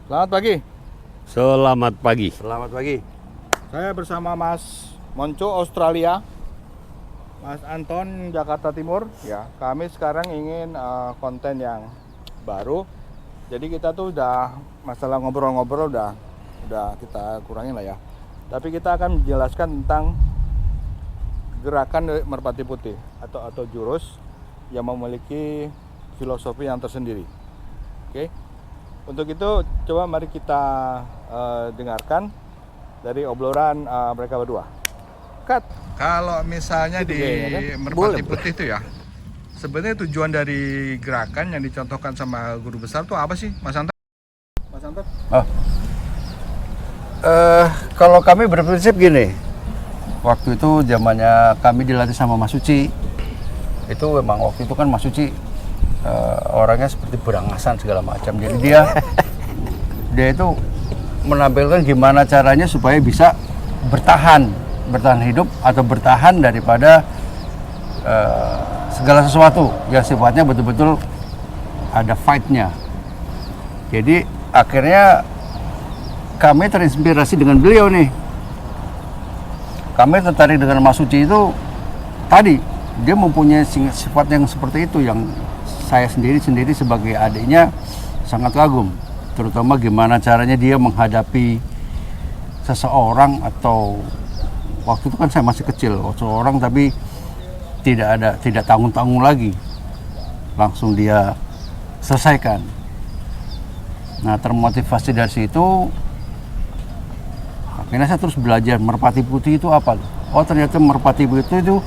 Selamat pagi. Selamat pagi. Selamat pagi. Saya bersama Mas Monco Australia, Mas Anton Jakarta Timur. Ya, kami sekarang ingin konten yang baru. Jadi kita tuh udah masalah ngobrol-ngobrol udah kita kurangin lah ya. Tapi kita akan menjelaskan tentang gerakan merpati putih atau jurus yang memiliki filosofi yang tersendiri. Oke. Untuk itu coba mari kita dengarkan dari obrolan mereka berdua. Cut. Kalau misalnya Itu di kayaknya, kan? merpati Boleh, putih itu ya, sebenarnya tujuan dari gerakan yang dicontohkan sama guru besar itu apa sih, Mas Anton? Mas Anton? Kalau kami berprinsip gini, waktu itu zamannya kami dilatih sama Mas Suci, itu memang waktu itu kan Mas Suci orangnya seperti berangasan segala macam. Jadi dia itu menampilkan gimana caranya supaya bisa bertahan hidup atau bertahan daripada segala sesuatu yang sifatnya betul-betul ada fight-nya. Jadi akhirnya kami terinspirasi dengan beliau nih. Kami tertarik dengan Mas Suci itu tadi dia mempunyai sifat yang seperti itu yang saya sendiri sebagai adiknya sangat kagum, terutama gimana caranya dia menghadapi seseorang, atau waktu itu kan saya masih kecil, seseorang tapi tidak tanggung-tanggung lagi, langsung dia selesaikan. Nah, termotivasi dari situ akhirnya saya terus belajar merpati putih itu apa. Oh, ternyata merpati putih itu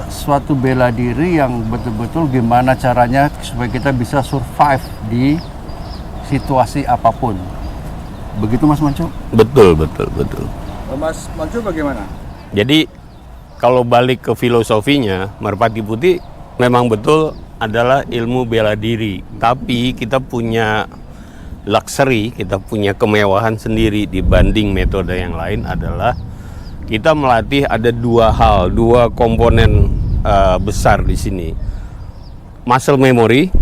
suatu bela diri yang betul-betul gimana caranya supaya kita bisa survive di situasi apapun. Begitu Mas Manco? Betul. Mas Monco bagaimana? Jadi kalau balik ke filosofinya, merpati putih memang betul adalah ilmu bela diri. Tapi kita punya luxury, kita punya kemewahan sendiri dibanding metode yang lain adalah kita melatih ada dua komponen besar di sini. Muscle memory,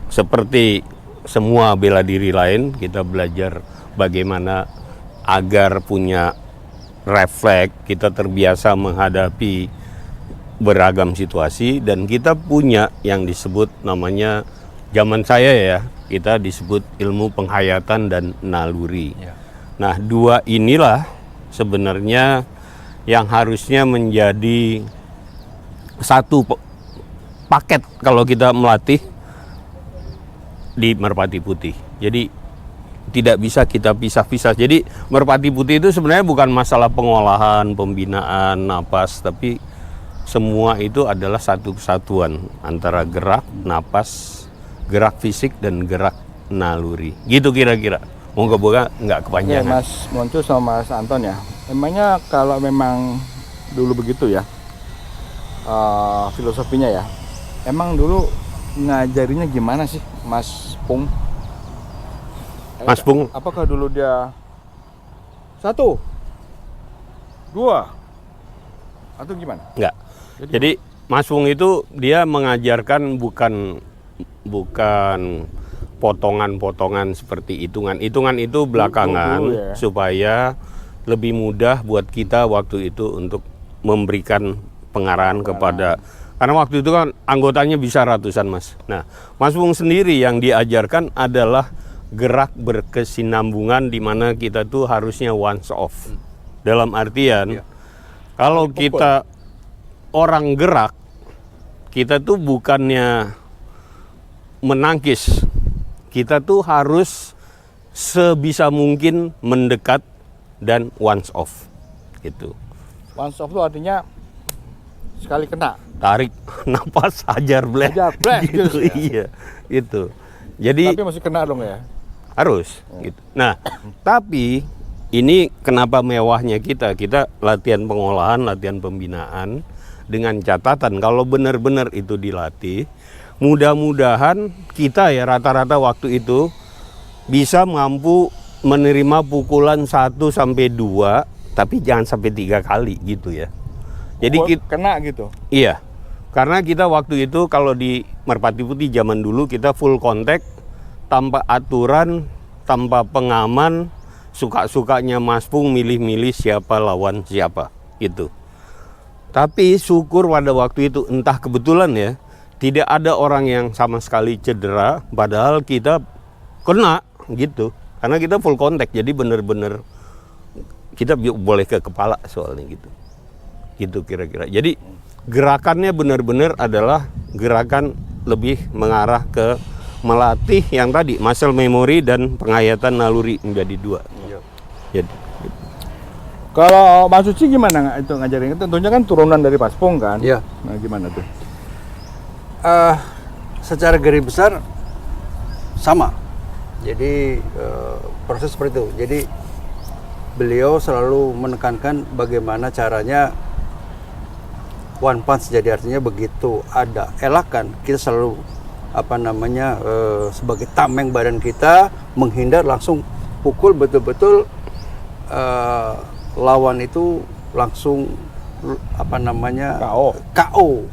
seperti semua bela diri lain, kita belajar bagaimana agar punya refleks, kita terbiasa menghadapi beragam situasi, dan kita punya yang disebut namanya, zaman saya ya, kita disebut ilmu penghayatan dan naluri. Ya. Nah, dua inilah sebenarnya yang harusnya menjadi satu paket kalau kita melatih di merpati putih. Jadi tidak bisa kita pisah-pisah. Jadi merpati putih itu sebenarnya bukan masalah pengolahan, pembinaan, napas, tapi semua itu adalah satu kesatuan antara gerak, napas, gerak fisik, dan gerak naluri. Gitu kira-kira. Moga-moga nggak kepanjangan. Ya, Mas Monco sama Mas Anton ya. Emangnya kalau memang dulu begitu ya filosofinya ya, emang dulu ngajarinya gimana sih Mas Pung? Mas Pung? Apakah dulu dia 1, 2 atau gimana? Enggak. Jadi Mas Pung itu dia mengajarkan bukan potongan-potongan seperti hitungan. Hitungan itu belakangan dulu ya. Supaya lebih mudah buat kita waktu itu untuk memberikan pengarahan kepada, karena waktu itu kan anggotanya bisa ratusan, Mas. Nah, Mas Pung sendiri yang diajarkan adalah gerak berkesinambungan, di mana kita tuh harusnya once off. Dalam artian kalau kita orang gerak, kita tuh bukannya menangkis, kita tuh harus sebisa mungkin mendekat dan once off gitu. Once off itu artinya sekali kena, Tarik napas, hajar blek gitu. ya. Iya, gitu. Jadi Tapi masih kena dong ya. harus gitu. Nah, tapi ini kenapa mewahnya kita latihan pengolahan, latihan pembinaan, dengan catatan kalau benar-benar itu dilatih, mudah-mudahan kita ya rata-rata waktu itu bisa mampu menerima pukulan 1 sampai 2, tapi jangan sampai 3 kali gitu ya. Jadi kena gitu. iya. Karena kita waktu itu kalau di merpati putih zaman dulu kita full contact tanpa aturan, tanpa pengaman, suka-sukanya Mas Pung milih-milih siapa lawan siapa gitu. Tapi syukur pada waktu itu entah kebetulan ya, tidak ada orang yang sama sekali cedera, padahal kita kena gitu. Karena kita full contact, jadi bener-bener kita boleh ke kepala soalnya gitu. Gitu kira-kira. Jadi gerakannya benar-benar adalah gerakan lebih mengarah ke melatih yang tadi muscle memory dan penghayatan naluri menjadi 2. Jadi Kalau Mas Suci gimana nggak itu ngajarin? Tentunya kan turunan dari Mas Pung kan? Iya. Nah gimana tuh? Secara garis besar sama. Jadi proses seperti itu. Jadi beliau selalu menekankan bagaimana caranya one punch. Jadi artinya begitu ada elakan, kita selalu sebagai tameng badan kita menghindar, langsung pukul betul-betul lawan itu langsung KO.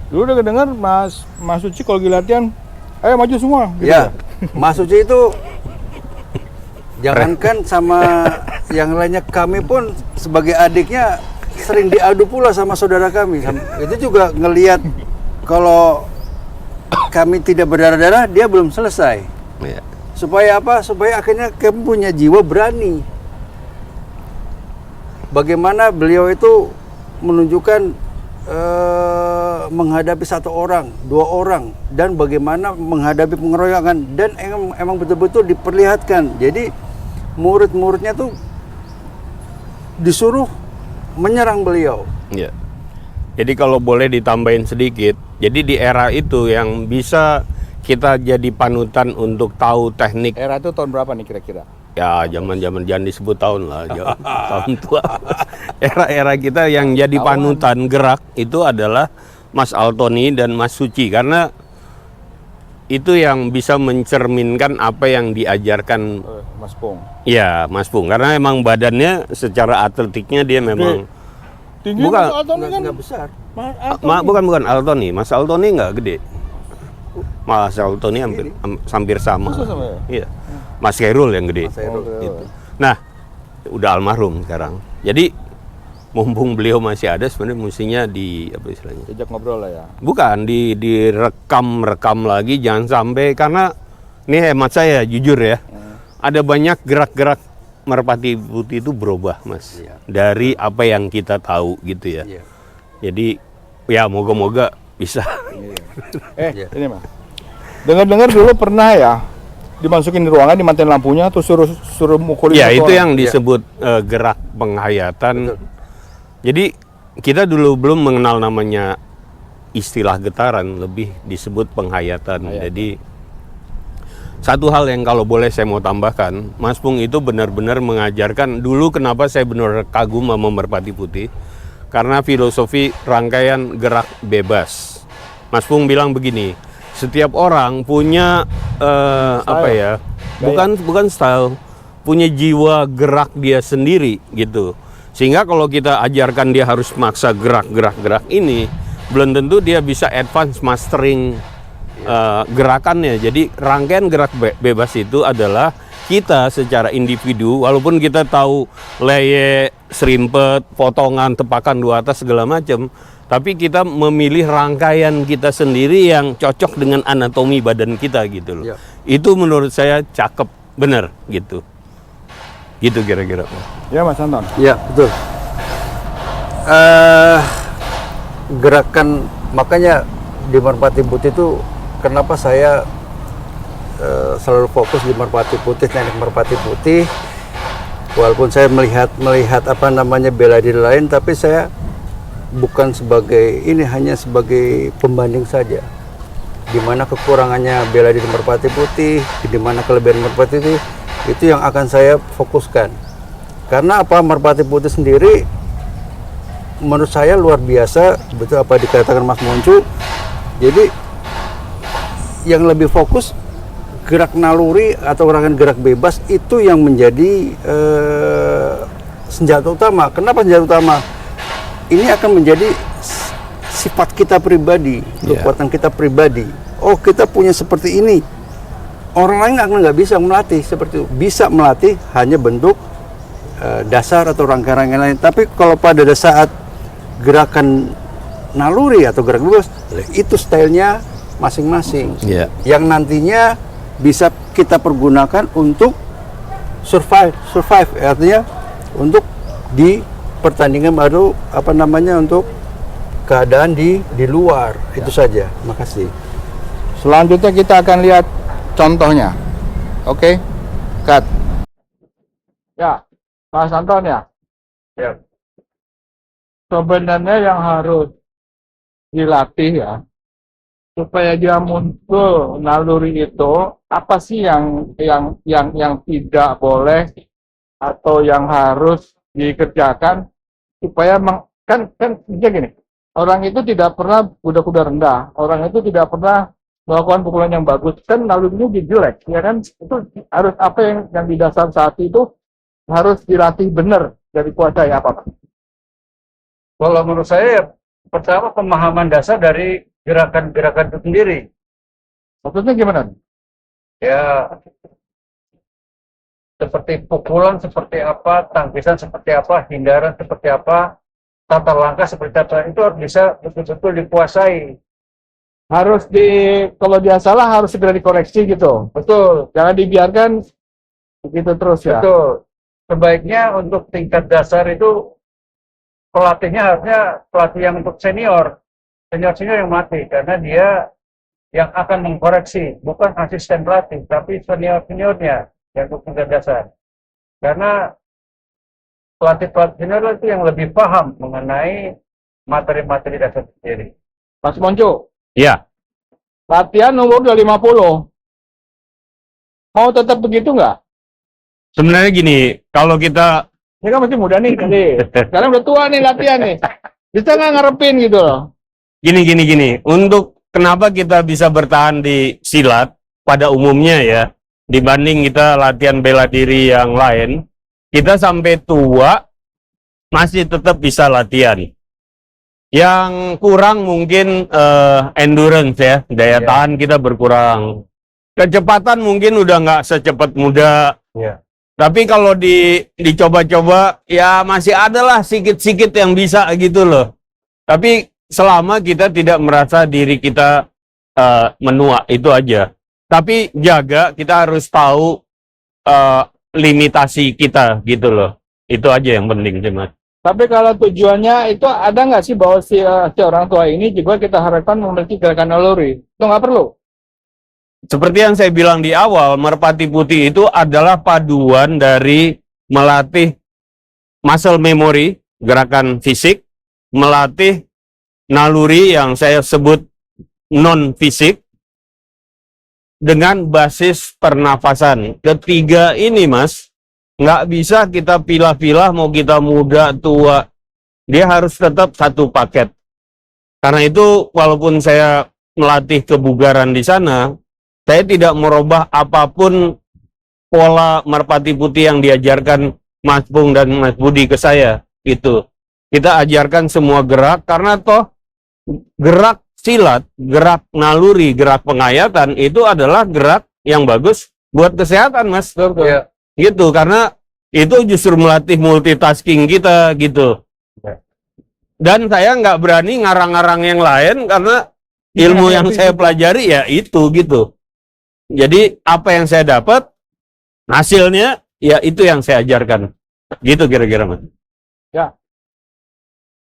Dulu udah kedengar Mas Suci kalau lagi latihan, ayo maju semua. Gitu Ya, Mas Suci itu jangankan sama yang lainnya, kami pun sebagai adiknya sering diadu pula sama saudara kami. Itu juga ngelihat kalau kami tidak berdarah-darah, dia belum selesai. ya. Supaya apa? Supaya akhirnya kami punya jiwa berani. Bagaimana beliau itu menunjukkan menghadapi 1 orang, 2 orang, dan bagaimana menghadapi pengeroyokan, dan emang betul-betul diperlihatkan. Jadi murid-muridnya tuh disuruh menyerang beliau. Ya. Jadi kalau boleh ditambahin sedikit, jadi di era itu yang bisa kita jadi panutan untuk tahu teknik. Era itu tahun berapa nih kira-kira? Ya, zaman-zaman jangan disebut tahun lah, tahun tua. Era-era kita yang jadi panutan gerak itu adalah Mas Altoni dan Mas Suci, karena itu yang bisa mencerminkan apa yang diajarkan Mas Pung. ya Mas Pung, karena emang badannya secara atletiknya dia memang Tinggi Bukan. Mas Altoni kan? Nggak besar. Mas Altoni. bukan Altoni, Mas Altoni nggak gede. Mas Altoni hampir sama. Masa sama ya? Iya. Mas Khairul yang gede. Mas Khairul. Gitu. Nah, udah almarhum sekarang. Jadi mumpung beliau masih ada, sebenarnya mestinya apa istilahnya? Ajak ngobrol lah ya. Bukan direkam lagi, jangan sampai, karena ini hemat saya jujur ya. Ada banyak gerak-gerak Merpati Putih itu berubah, Mas. Iya. Dari apa yang kita tahu gitu ya. Iya. Jadi ya moga-moga bisa. Iya. Ini mah. Dengar-dengar dulu pernah ya dimasukin di ruangan, dimatiin lampunya, terus suruh mukulin. Ya satu itu orang. yang disebut gerak penghayatan. Betul. Jadi kita dulu belum mengenal namanya istilah getaran, lebih disebut penghayatan. Jadi satu hal yang kalau boleh saya mau tambahkan, Mas Pung itu benar-benar mengajarkan, dulu kenapa saya benar kagum sama Merpati Putih, karena filosofi rangkaian gerak bebas. Mas Pung bilang begini, setiap orang punya bukan style, punya jiwa gerak dia sendiri gitu. Sehingga kalau kita ajarkan dia harus maksa gerak ini, belum tentu dia bisa advance mastering gerakannya. Jadi rangkaian gerak bebas itu adalah kita secara individu, walaupun kita tahu leye, serimpet, potongan, tepakan dua atas segala macam, tapi kita memilih rangkaian kita sendiri yang cocok dengan anatomi badan kita gitu loh. Ya. Itu menurut saya cakep, bener gitu. Gitu kira-kira. Ya Mas Anton. Iya, betul. Gerakan, makanya di Merpati Putih itu kenapa saya selalu fokus di Merpati Putih, teknik Merpati Putih. Walaupun saya melihat bela diri lain, tapi saya bukan sebagai ini, hanya sebagai pembanding saja. Di mana kekurangannya bela diri Merpati Putih, di mana kelebihan Merpati Putih, itu yang akan saya fokuskan. Karena apa, Merpati Putih sendiri menurut saya luar biasa, betul apa dikatakan Mas Moncu. Jadi yang lebih fokus gerak naluri atau gerakan gerak bebas itu yang menjadi senjata utama. Kenapa senjata utama? Ini akan menjadi sifat kita pribadi, kekuatan kita pribadi. Oh, kita punya seperti ini, orang lain nggak bisa melatih seperti itu. Bisa melatih hanya bentuk dasar atau rangkaian-rangkaian lain. Tapi kalau pada saat gerakan naluri atau gerak bebas, itu stylenya masing-masing. Iya. Yang nantinya bisa kita pergunakan untuk survive artinya untuk di pertandingan baru untuk keadaan di luar. Itu saja. Makasih. Selanjutnya kita akan lihat contohnya. Oke, cut. Ya, Mas Anton ya. Ya. Sebenarnya yang harus dilatih ya, supaya dia muncul naluri itu, apa sih yang tidak boleh atau yang harus dikerjakan supaya kan gini, orang itu tidak pernah kuda-kuda rendah, orang itu tidak pernah melakukan pukulan yang bagus, kan nalurinya jelek, ya kan? Itu harus apa yang di dasar saat itu harus dilatih benar dari kuasai apa Pak? Kalau menurut saya, pertama pemahaman dasar dari gerakan-gerakan itu sendiri. Maksudnya gimana? Ya, seperti pukulan seperti apa, tangkisan seperti apa, hindaran seperti apa, tata langkah seperti apa, itu harus bisa betul-betul dikuasai. Kalau dia salah harus segera dikoreksi gitu. Betul, Jangan dibiarkan begitu terus ya. betul. Sebaiknya untuk tingkat dasar itu pelatihnya harusnya pelatih yang untuk senior yang melatih, karena dia yang akan mengkoreksi, bukan asisten pelatih, tapi seniornya yang untuk tingkat dasar. Karena pelatih senior itu yang lebih paham mengenai materi-materi dasar sendiri. Mas Monco, Iya. latihan umur udah 50. Mau tetap begitu nggak? Sebenarnya gini, kalau kita Ini kan masih muda nih tadi. Sekarang udah tua nih latihan nih. Bisa nggak ngarepin gitu loh? gini. Untuk kenapa kita bisa bertahan di silat pada umumnya ya, dibanding kita latihan bela diri yang lain, kita sampai tua masih tetap bisa latihan. Yang kurang mungkin endurance ya, daya tahan kita berkurang. Kecepatan mungkin udah nggak secepat muda. Ya. Tapi kalau dicoba-coba ya masih ada lah sikit-sikit yang bisa gitu loh. Tapi selama kita tidak merasa diri kita menua, itu aja. Tapi kita harus tahu limitasi kita gitu loh. Itu aja yang penting sih Mas. Tapi kalau tujuannya itu ada nggak sih bahwa si orang tua ini juga kita harapkan memiliki gerakan naluri? Itu nggak perlu. Seperti yang saya bilang di awal, merpati putih itu adalah paduan dari melatih muscle memory, gerakan fisik, melatih naluri yang saya sebut non-fisik, dengan basis pernafasan. Ketiga ini Mas, nggak bisa kita pilah-pilah mau kita muda, tua. Dia harus tetap satu paket. Karena itu walaupun saya melatih kebugaran di sana, saya tidak merubah apapun pola merpati putih yang diajarkan Mas Pung dan Mas Budi ke saya. Gitu. Kita ajarkan semua gerak, karena toh gerak silat, gerak naluri, gerak penghayatan itu adalah gerak yang bagus buat kesehatan Mas. Ya. Gitu, karena itu justru melatih multitasking kita gitu. Dan saya nggak berani ngarang-ngarang yang lain karena ilmu yang saya pelajari ya itu gitu. Jadi apa yang saya dapat, hasilnya ya itu yang saya ajarkan. Gitu kira-kira Mas. Ya.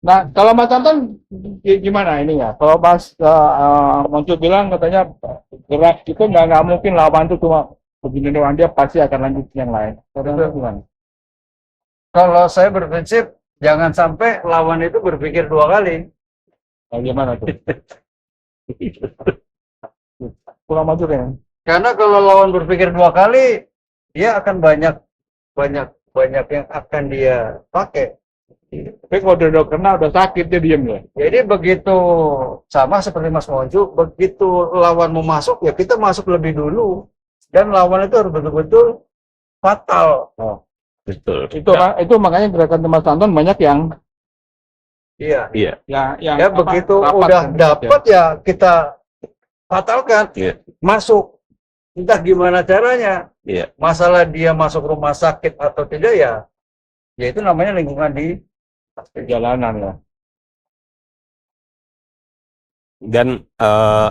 Nah, kalau Mas Anton gimana ini ya? Kalau Mas Monco bilang katanya gerak itu nggak mungkin lawan itu cuma begini doang, dia pasti akan lanjut yang lain. Gimana? Kalau saya berprinsip jangan sampai lawan itu berpikir dua kali. Bagaimana tuh? Kurang maju kan? Karena kalau lawan berpikir dua kali, dia akan banyak yang akan dia pakai. Tapi kalau udah kena udah sakit dia diem ya. Jadi begitu sama seperti Mas Monju, begitu lawan mau masuk ya kita masuk lebih dulu, dan lawan itu harus betul-betul fatal. Oh. Betul. Itu makanya gerakan Mas Anton banyak yang Iya. yang Ya begitu udah dapat ya kita fatalkan, Iya. masuk. entah gimana caranya. Iya. Masalah dia masuk rumah sakit atau tidak ya itu namanya lingkungan di jalanan lah. Dan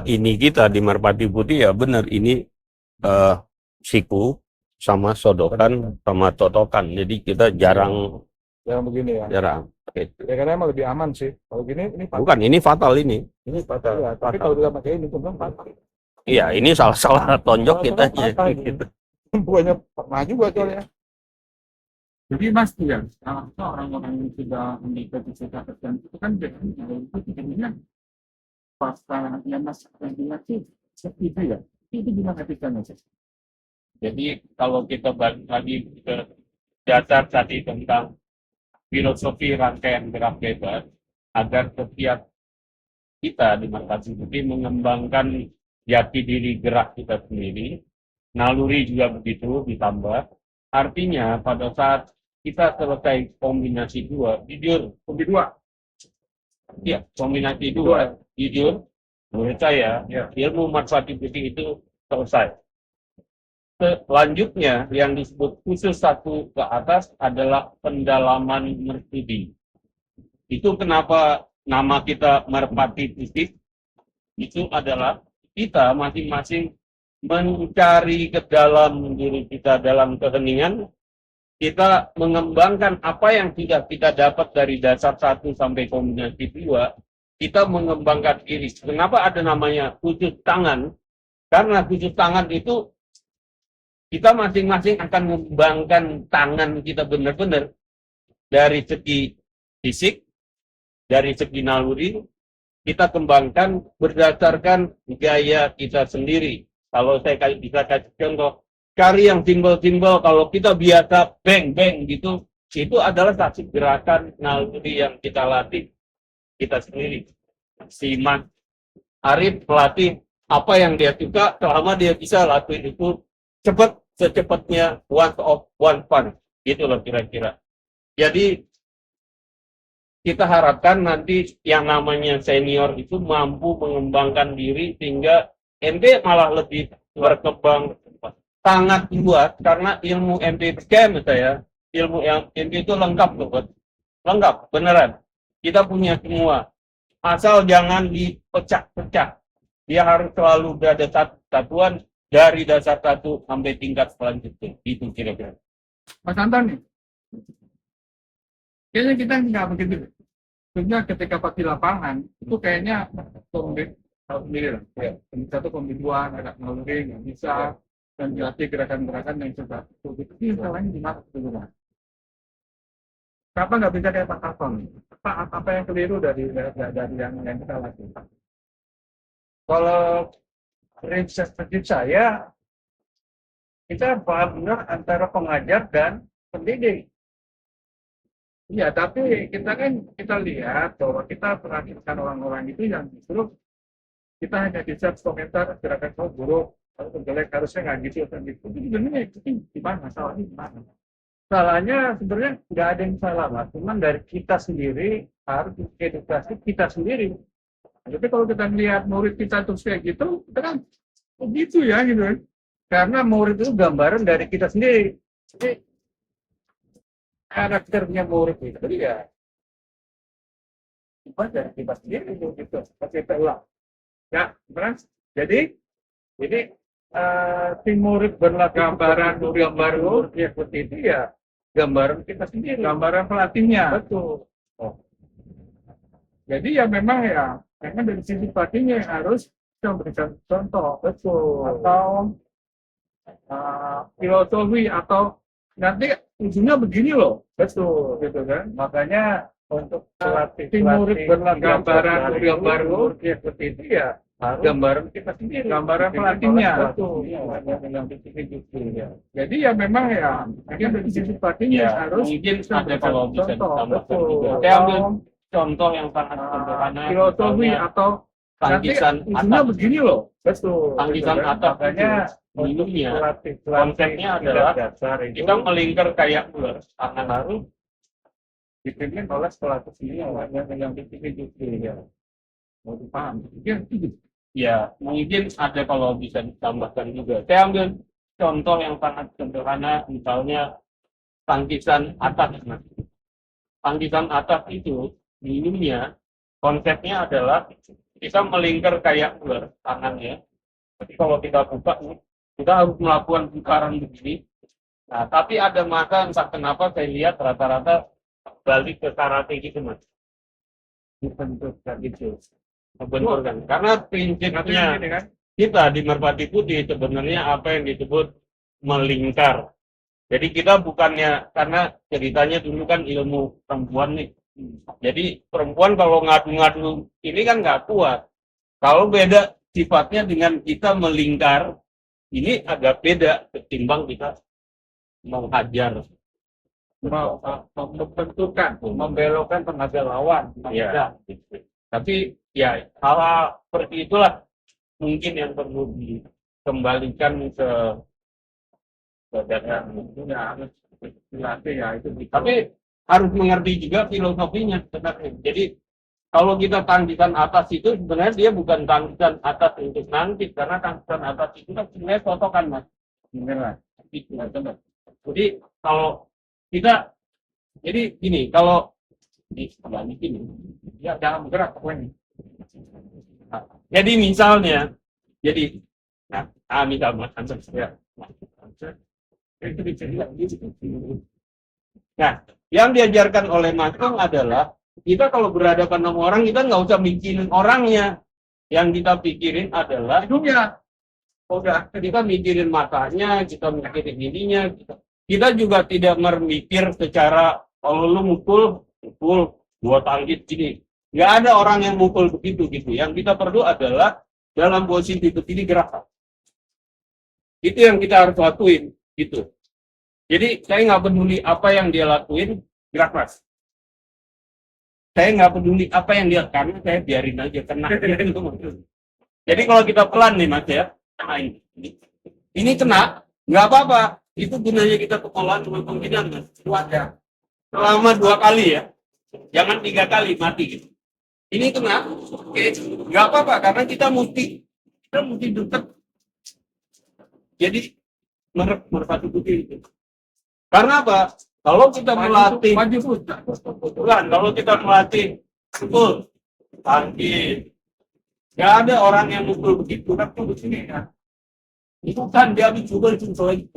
ini kita di Merpati Putih ya benar ini siku sama sodokan sama totokan. Jadi kita jarang begini ya. jarang. Gitu. Ya karena emang lebih aman sih. Kalau gini ini Bukan, ini fatal ini. Ini fatal. Ya, tapi Fatal. kalau kita pakai ini tuh fatal. Iya, ini salah tonjok kita Salah fatal ini. gitu. Buahnya pernah juga soalnya. Jadi Mas ya, kalau orang-orang yang sudah mengikuti cerita tertentu itu kan biasanya itu tidaknya pasca yang Mas lagi seperti itu ya. Itu gimana ceritanya Mas? Jadi kalau kita balik lagi ke dasar tadi tentang filosofi rangkaian gerak bebas, agar setiap kita di Merpati Putih mengembangkan jati diri gerak kita sendiri, naluri juga begitu ditambah. Artinya pada saat kita selesai kombinasi dua, jujur, kombinasi dua, jujur, menurut saya, ilmu Merpati Putih itu selesai. Selanjutnya yang disebut khusus 1 ke atas adalah pendalaman merstudi. Itu kenapa nama kita Merpati Putih, itu adalah kita masing-masing mencari ke dalam diri kita dalam keheningan, kita mengembangkan apa yang sudah kita dapat dari dasar 1 sampai kombinasi 2, kita mengembangkan diri. Kenapa ada namanya khusus tangan? Karena khusus tangan itu kita masing-masing akan mengembangkan tangan kita benar-benar dari segi fisik, dari segi naluri, kita kembangkan berdasarkan gaya kita sendiri. Kalau saya bisa kasih contoh, cari yang simbol-simbol, kalau kita biasa beng-beng gitu, itu adalah satu gerakan naluri yang kita latih kita sendiri. Si Mas Arif pelatih, apa yang dia suka, selama dia bisa latih itu cepat, secepatnya one of one punch, gitu loh kira-kira. Jadi kita harapkan nanti yang namanya senior itu mampu mengembangkan diri sehingga MP malah lebih berkembang sangat luas, karena ilmu MP scam saya, ilmu yang MP itu lengkap loh, lengkap beneran. Kita punya semua, asal jangan dipecah-pecah. Dia harus selalu berada satuan dari dasar 1 sampai tingkat selanjutnya. Itu kira-kira. Mas Anton nih, kayaknya kita nggak begitu. Sebenarnya ketika pas di lapangan itu kayaknya kombi sendiri lah. Ya, kombi 1, kombi 2 agak naluri nggak bisa, dan dilatih gerakan-gerakan yang sudah itu salahnya di mana sebenarnya? Kenapa nggak bisa kayak Pak Anton? Apa yang keliru dari yang kita lakukan? Kalau prinsip saya, kita paham benar antara pengajar dan pendidik. Iya, tapi kita lihat bahwa kita perhatikan orang-orang itu yang justru kita hanya bisa komentar gerakan buruk atau jelek, harusnya nggak gitu atau gitu. Itu sebenarnya itu gimana? Masalahnya gimana? Salahnya sebenarnya nggak ada yang salah, Mas. Cuman dari kita sendiri harus edukasi kita sendiri. Tapi kalau kita lihat murid kita terus kayak gitu, kita kan begitu ya gitu kan. Karena murid itu gambaran dari kita sendiri. Jadi karakternya murid itu ya cuma dari kita sendiri gitu. Kita ulang. Ya, benar. Jadi si murid berlatih gambaran murid ya seperti itu ya gambaran kita sendiri. Gambaran pelatihnya. Betul. Jadi ya memang dari sisi pelatihnya yang harus memberikan contoh, Betul. atau filosofi, atau nanti ujungnya begini loh, Betul. gitu kan? Makanya untuk pelatih Si murid berlatih gambaran murid ya seperti itu ya gambaran kita sendiri. Gambaran pelatihnya. Betul. Ya. Jadi ya memang mungkin dari sisi pelatihnya yang harus mungkin ada kalau bisa ditambahkan betul. juga. Saya ambil contoh yang sangat sederhana, Filosofi misalnya atau nanti tangkisan ujungnya atas. begini loh. Betul. Tangkisan Gitu kan. atas Makanya itu minumnya, pelatih konsepnya adalah dasar itu kita melingkar kayak ular, tangan harus dipimpin oleh pelatih sendiri yang itu ya. Mau dipaham. Ya, itu. Ya, mungkin ada kalau bisa ditambahkan juga. Saya ambil contoh yang sangat sederhana, misalnya tangkisan atas. Nah, tangkisan atas itu minumnya konsepnya adalah kita melingkar kayak ular tangannya. Tapi kalau kita buka, kita harus melakukan putaran begini. Nah, tapi ada masa entah kenapa saya lihat rata-rata balik ke karate gitu mas. Dibentuk gitu. Membenturkan. Karena prinsipnya ini kan kita di Merpati Putih sebenarnya apa yang disebut melingkar. Jadi kita bukannya, karena ceritanya dulu kan ilmu perempuan nih. Jadi perempuan kalau ngadu-ngadu ini kan nggak kuat. Kalau beda sifatnya dengan kita melingkar, ini agak beda ketimbang kita menghajar. membenturkan, membelokkan tenaga lawan. Ya. Tapi ya hal seperti itulah mungkin yang perlu dikembalikan ke dasar. Ya harus dilatih ya itu. Tapi harus mengerti juga filosofinya sebenarnya. Jadi kalau kita tangkisan atas itu sebenarnya dia bukan tangkisan atas untuk nangkis, karena tangkisan atas itu kan sebenarnya sotokan mas. Beneran. Jadi kalau kita, jadi gini, kalau di sebelah ini, Ya jangan bergerak pokoknya. jadi misalnya, misal mas Ansel, ya, Itu dicari gitu. nah, yang diajarkan oleh Mas Kong adalah kita kalau berhadapan sama orang, kita nggak usah mikirin orangnya. Yang kita pikirin adalah Hidungnya. udah kita mikirin matanya, kita mikirin ininya. Kita juga tidak memikir secara kalau lu mukul dua tangkis gini. Nggak ada orang yang mukul begitu gitu. Yang kita perlu adalah dalam posisi begini gerak. Itu yang kita harus lakuin gitu. Jadi saya nggak peduli apa yang dia lakuin, gerak mas. Saya nggak peduli apa yang dia, karena saya biarin aja kena. Jadi kalau kita pelan nih mas ya, nah ini kena, nggak apa-apa. Itu gunanya kita kepala kemungkinan mas, kuat ya. Selama 2 kali ya, jangan 3 kali mati gitu. Ini kena, oke, nggak apa-apa karena kita mesti dekat. Jadi Merpati Putih itu. Karena apa? Kalau kita melatih, kalau kita melatih, betul, tangkis. Nggak ada orang yang mukul begitu, kan tuh begini kan. Itu kan dia habis coba itu lagi.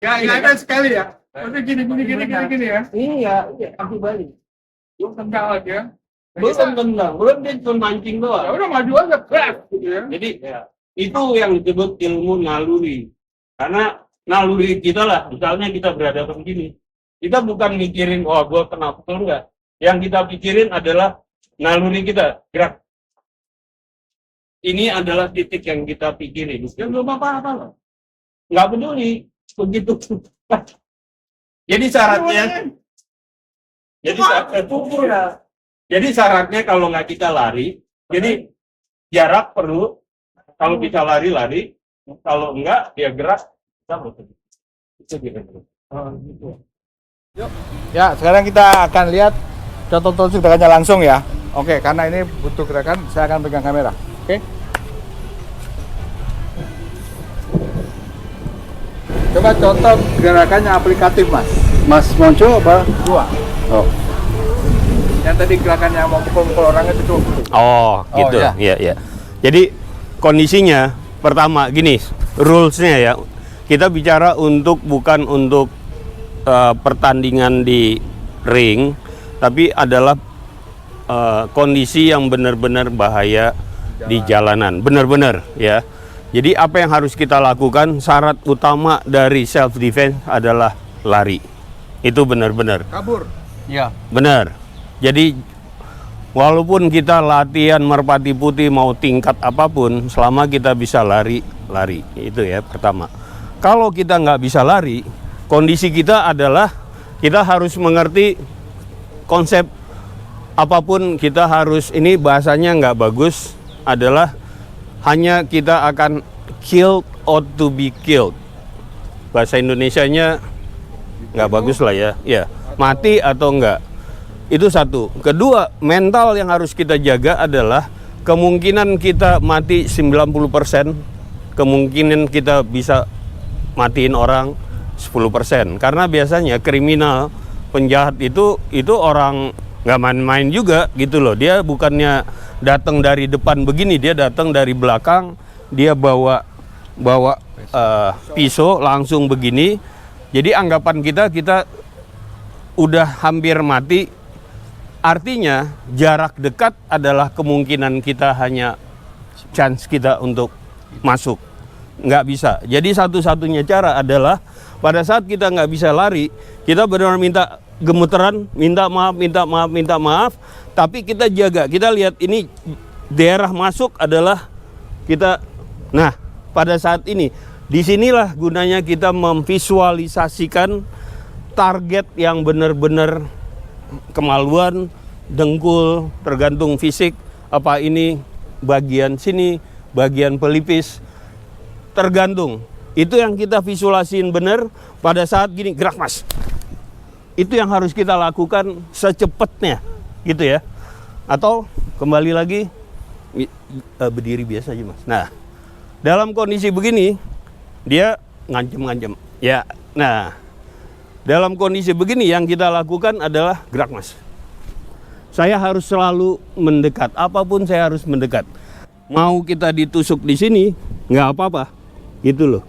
Ya ada sekali ya. Maksudnya gini ya. Iya, aku balik. Lu tendang lagi ya. Belum tendang, belum dia cuma mancing Ya doang. udah maju aja, crack gitu ya. Jadi itu yang disebut ilmu naluri. Karena naluri kita lah, misalnya kita berhadapan gini, kita bukan mikirin, oh gue kena pukul enggak. Yang kita pikirin adalah naluri kita, gerak. Ini adalah titik yang kita pikirin. Ya belum apa-apa loh. Nggak peduli, begitu. Jadi syaratnya, jadi syaratnya kalau nggak kita lari, jadi jarak perlu. Kalau bisa lari, kalau enggak dia gerak. Itu gitu. Ya, sekarang kita akan lihat contoh-contoh gerakannya langsung ya. Oke, karena ini butuh gerakan, saya akan pegang kamera. Oke. Coba contoh gerakannya aplikatif, Mas. Mas Monco apa? Dua. Oh. Yang tadi gerakannya mau pukul-pukul orang itu tuh. Oh, gitu. ya. Iya. Jadi kondisinya pertama gini, rules-nya ya. Kita bicara bukan untuk pertandingan di ring, tapi adalah kondisi yang benar-benar bahaya di jalanan. Benar-benar ya. Jadi apa yang harus kita lakukan, syarat utama dari self defense adalah lari. Itu benar-benar. Kabur. Ya. Benar. Jadi walaupun kita latihan Merpati Putih mau tingkat apapun, selama kita bisa lari. Itu ya pertama. Kalau kita nggak bisa lari, kondisi kita adalah kita harus mengerti konsep apapun. Kita harus, ini bahasanya nggak bagus, adalah hanya kita akan killed or to be killed. Bahasa Indonesianya nggak bagus lah ya. Ya, mati atau enggak. Itu satu. Kedua, mental yang harus kita jaga adalah kemungkinan kita mati 90%, kemungkinan kita bisa matiin orang 10%. Karena biasanya kriminal, penjahat itu orang nggak main-main juga gitu loh. Dia bukannya datang dari depan begini, dia datang dari belakang, dia bawa pisau langsung begini. Jadi anggapan kita udah hampir mati. Artinya jarak dekat adalah kemungkinan kita hanya chance kita untuk masuk. Nggak bisa. Jadi satu-satunya cara adalah pada saat kita nggak bisa lari, kita benar-benar minta gemeteran, minta maaf. Tapi kita jaga, kita lihat ini daerah masuk adalah kita. Nah, pada saat ini, disinilah gunanya kita memvisualisasikan target yang benar-benar kemaluan, dengkul, tergantung fisik, apa ini bagian sini, bagian pelipis, tergantung. Itu yang kita visualisiin benar pada saat gini, gerak mas. Itu yang harus kita lakukan secepatnya, gitu ya. Atau kembali lagi, berdiri biasa aja mas. Nah, dalam kondisi begini, dia ngancem. Ya, nah, dalam kondisi begini yang kita lakukan adalah gerak mas. Saya harus selalu mendekat, apapun saya harus mendekat. Mau kita ditusuk di sini, nggak apa-apa, gitu loh.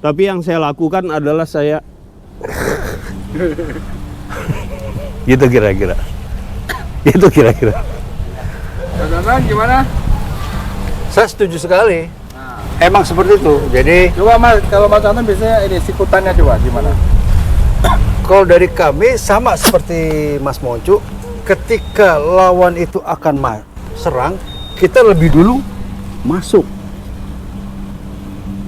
Tapi yang saya lakukan adalah saya gitu kira-kira. Itu kira-kira. Mas Anton gimana? Saya setuju sekali. Emang seperti itu. Jadi Coba mas, kalau Mas Anton biasanya ini sikutannya coba gimana? kalau dari kami sama seperti Mas Moncu, ketika lawan itu akan serang, kita lebih dulu masuk.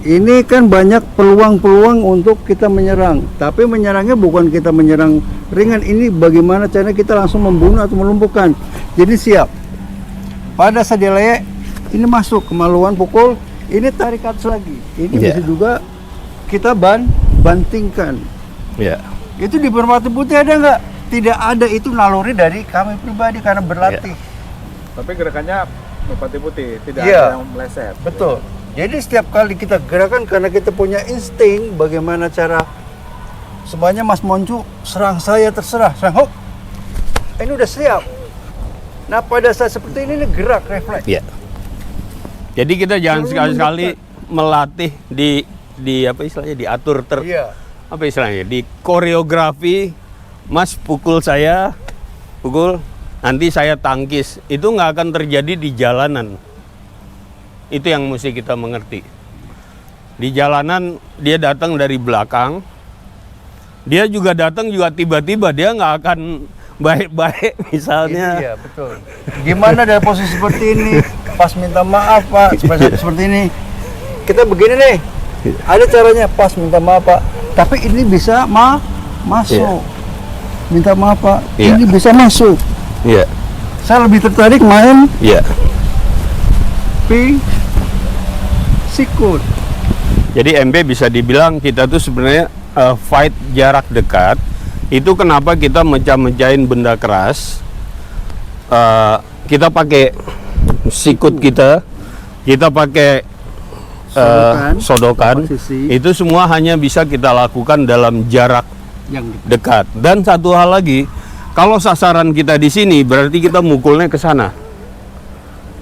Ini kan banyak peluang-peluang untuk kita menyerang, tapi menyerangnya bukan kita menyerang ringan. Ini bagaimana caranya kita langsung membunuh atau melumpuhkan. Jadi siap. Pada saat dia leyek, ini masuk kemaluan pukul, ini tarik atas lagi. Ini bisa juga kita bantingkan. Ya. Itu di Merpati Putih ada nggak? Tidak ada, itu naluri dari kami pribadi karena berlatih. Tapi gerakannya Merpati Putih, tidak Iya. ada yang meleset. Betul. Jadi setiap kali kita gerakan karena kita punya insting bagaimana cara semuanya Mas Moncu serang saya terserah, serang hop. Ini udah siap. Nah pada saat seperti ini gerak refleks. Ya. Jadi kita jangan sekali-sekali melatih di apa istilahnya, diatur Iya. apa istilahnya, di koreografi. Mas pukul saya, pukul, nanti saya tangkis. Itu nggak akan terjadi di jalanan. Itu yang mesti kita mengerti. Di jalanan dia datang dari belakang, dia juga datang juga tiba-tiba, dia nggak akan baik-baik misalnya. Iya betul. Gimana dari posisi seperti ini, pas minta maaf Pak, seperti ini. Kita begini nih, ada caranya pas minta maaf Pak, tapi ini bisa masuk. Minta maaf Pak, ini bisa masuk. Iya. Saya lebih tertarik main Iya. sikut. Jadi MB bisa dibilang kita tuh sebenarnya fight jarak dekat. Itu kenapa kita mecah-mecahin benda keras. Kita pakai sikut kita pakai sodokan. posisi. Itu semua hanya bisa kita lakukan dalam jarak Yang dekat. Dan satu hal lagi, kalau sasaran kita di sini berarti kita mukulnya ke sana.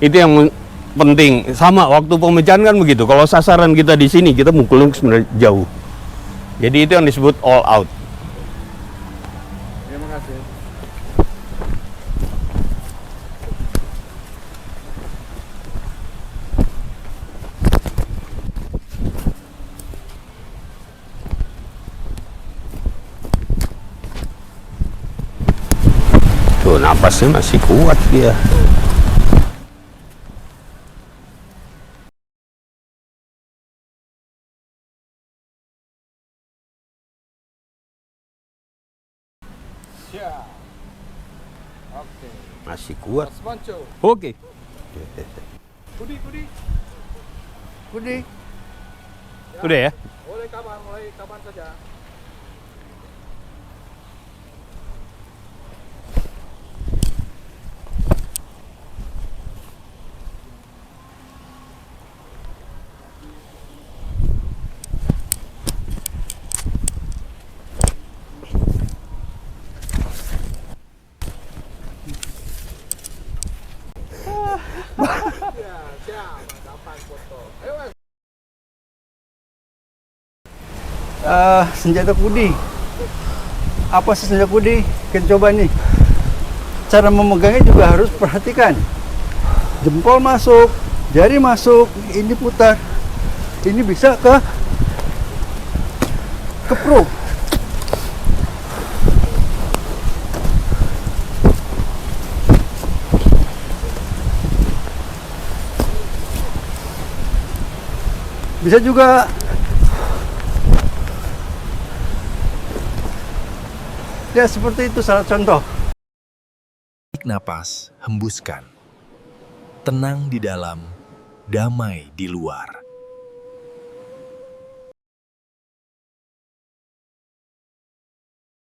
Itu yang penting. Sama waktu pemecahan kan begitu. Kalau sasaran kita di sini, kita mukulnya sebenarnya jauh. Jadi itu yang disebut all out. Terima kasih. Tuh napasnya masih kuat dia. Ya. Oke. Masih kuat. Mas Moncu. Oke. Kudi. Udah ya? Mulai kapan saja. Senjata kudi. Apa sih senjata kudi? Kita coba nih. Cara memegangnya juga harus perhatikan. Jempol masuk, jari masuk, ini putar. Ini bisa ke pro. Bisa juga ya seperti itu salah contoh. Tarik napas, hembuskan. Tenang di dalam, damai di luar.